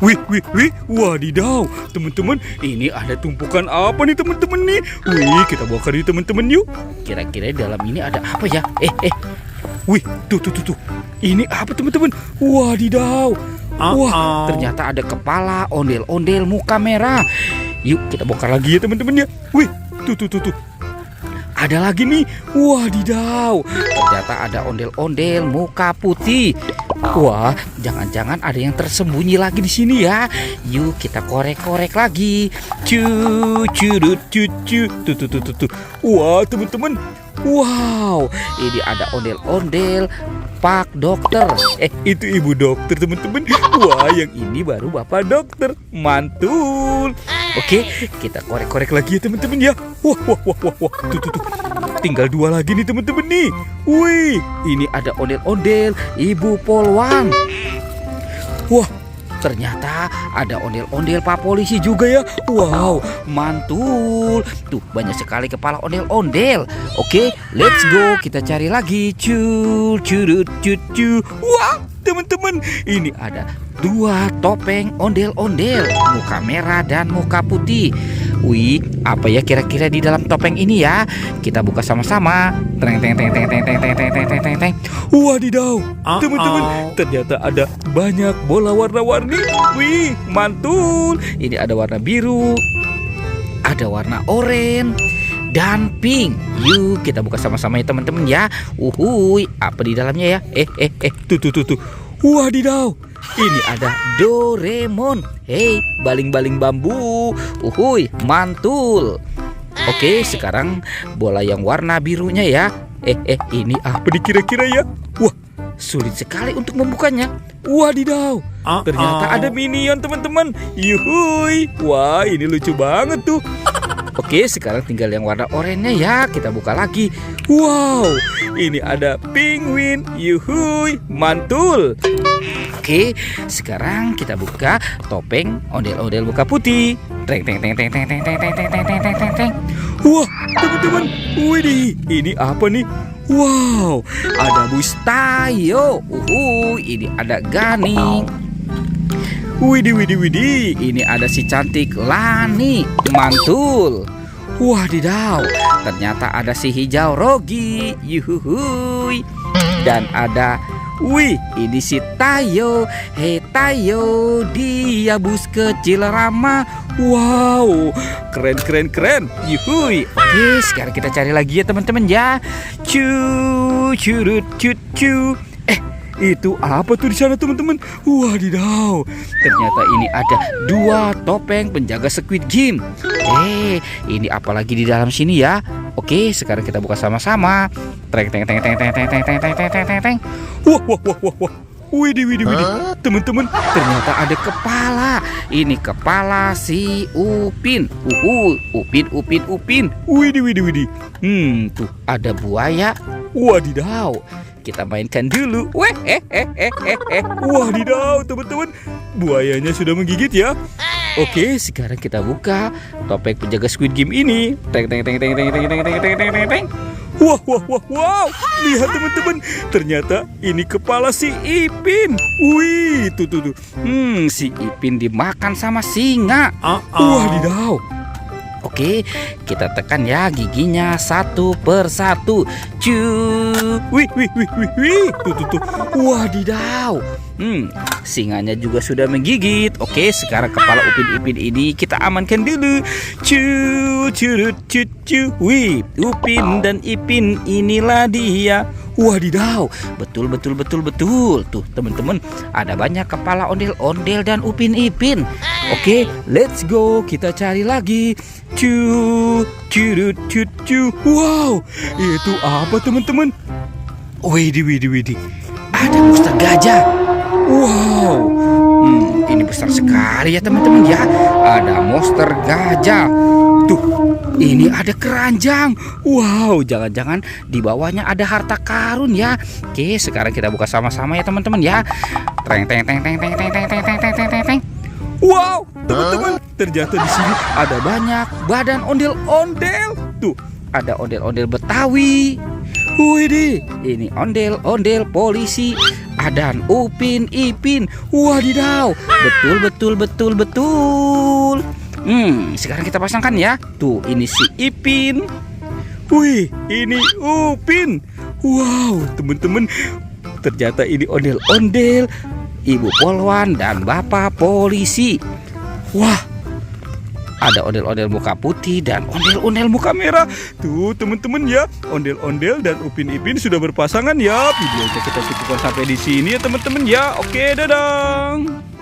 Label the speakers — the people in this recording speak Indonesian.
Speaker 1: Wih, wadidaw, teman-teman, ini ada tumpukan apa nih teman-teman nih? Wih, kita bongkar nih teman-teman yuk. Kira-kira di dalam ini ada apa ya? Wih, tuh. Ini apa teman-teman? Wadidaw. Wah, ternyata ada kepala ondel-ondel muka merah. Yuk kita bongkar lagi ya teman-teman ya. Wih, tuh. Ada lagi nih. Wadidaw, ternyata ada ondel-ondel muka putih. Wah, jangan-jangan ada yang tersembunyi lagi di sini ya. Yuk kita korek-korek lagi. Tuh. Wah, teman-teman. Wow, ini ada ondel-ondel Pak Dokter. Itu Ibu Dokter, teman-teman. Wah, yang ini baru Bapak Dokter. Mantul. Oke, kita korek-korek lagi ya teman-teman ya. Wah. Tuh. Tinggal 2 lagi nih teman-teman nih. Wih, ini ada ondel-ondel Ibu Polwan. Wah, ternyata ada ondel-ondel Pak Polisi juga ya. Wow, mantul. Tuh, banyak sekali kepala ondel-ondel. Oke, let's go. Kita cari lagi. Wah, teman-teman, ini ada 2 topeng ondel-ondel, muka merah dan muka putih. Wih, apa ya kira-kira di dalam topeng ini ya? Kita buka sama-sama. Teng. Wadidaw, teman-teman, ternyata ada banyak bola warna-warni. Wih, mantul. Ini ada warna biru, ada warna oranye dan pink. Yuk kita buka sama-sama ya teman-teman ya. Apa di dalamnya ya? Tuh. Wadidaw, ini ada Doraemon. Hei, baling-baling bambu. Mantul. Oke, sekarang bola yang warna birunya ya. Ini apa kira-kira ya? Wah, sulit sekali untuk membukanya. Wadidaw, ternyata ada minion teman-teman. Yuhui. Wah, ini lucu banget tuh. Oke, sekarang tinggal yang warna oranye ya. Kita buka lagi. Wow, ini ada penguin. Yuhui, mantul. Oke, sekarang kita buka topeng ondel-ondel muka putih. Teng. Wah, teman-teman, widih, ini apa nih? Wow, ada Bustayo. Ini ada Gani. Widih, ini ada si cantik Lani. Mantul. Wadidaw, ternyata ada si hijau Rogi. Yuhuhui. Dan ada, ini si Tayo. Hei Tayo, dia bus kecil ramah. Wow, keren. Yuhui. Oke, sekarang kita cari lagi ya teman-teman ya. Itu apa tuh di sana teman-teman? Wadidaw, ternyata ini ada 2 topeng penjaga Squid Game. Ini apa lagi di dalam sini ya? Oke, sekarang kita buka sama-sama. Teng. Wah. Widih. Teman-teman, ternyata ada kepala. Ini kepala si Upin. Upin. Widih. Tuh ada buaya. Wadidaw. Kita mainkan dulu. Wadidaw, teman-teman, buayanya sudah menggigit ya. Oke, sekarang kita buka topeng penjaga Squid Game ini. Teng. Wow. Lihat teman-teman, ternyata ini kepala si Ipin. Wih, tuh. Si Ipin dimakan sama singa. Wadidaw. Oke, kita tekan ya giginya satu persatu. Wih. Tuh. Wadidaw. Singanya juga sudah menggigit. Oke, sekarang kepala Upin ini kita amankan dulu. Wih, Upin dan Ipin inilah dia. Wadidaw, betul. Tuh teman-teman, ada banyak kepala ondel-ondel dan Upin Ipin. Oke, let's go. Kita cari lagi. Wow, itu apa teman-teman? Widih. Ada monster gajah. Wow, ini besar sekali ya teman-teman ya. Ada monster gajah. Tuh, ini ada keranjang. Wow, jangan-jangan di bawahnya ada harta karun ya. Oke, sekarang kita buka sama-sama ya teman-teman ya. Teng. Wow, teman-teman, ternyata di sini ada banyak badan ondel-ondel. Tuh, ada ondel-ondel Betawi. Widih, ini ondel-ondel polisi. dan Upin Ipin. Wadidaw, betul. Sekarang kita pasangkan ya. Tuh, ini si Ipin. Wih, ini Upin. Wow, teman-teman, ternyata ini ondel-ondel Ibu Polwan dan Bapak Polisi. Wah, ada ondel-ondel muka putih dan ondel-ondel muka merah. Tuh teman-teman ya, ondel-ondel dan Upin Ipin sudah berpasangan ya. Videonya kita cukupkan sampai di sini ya teman-teman ya. Oke, dadah.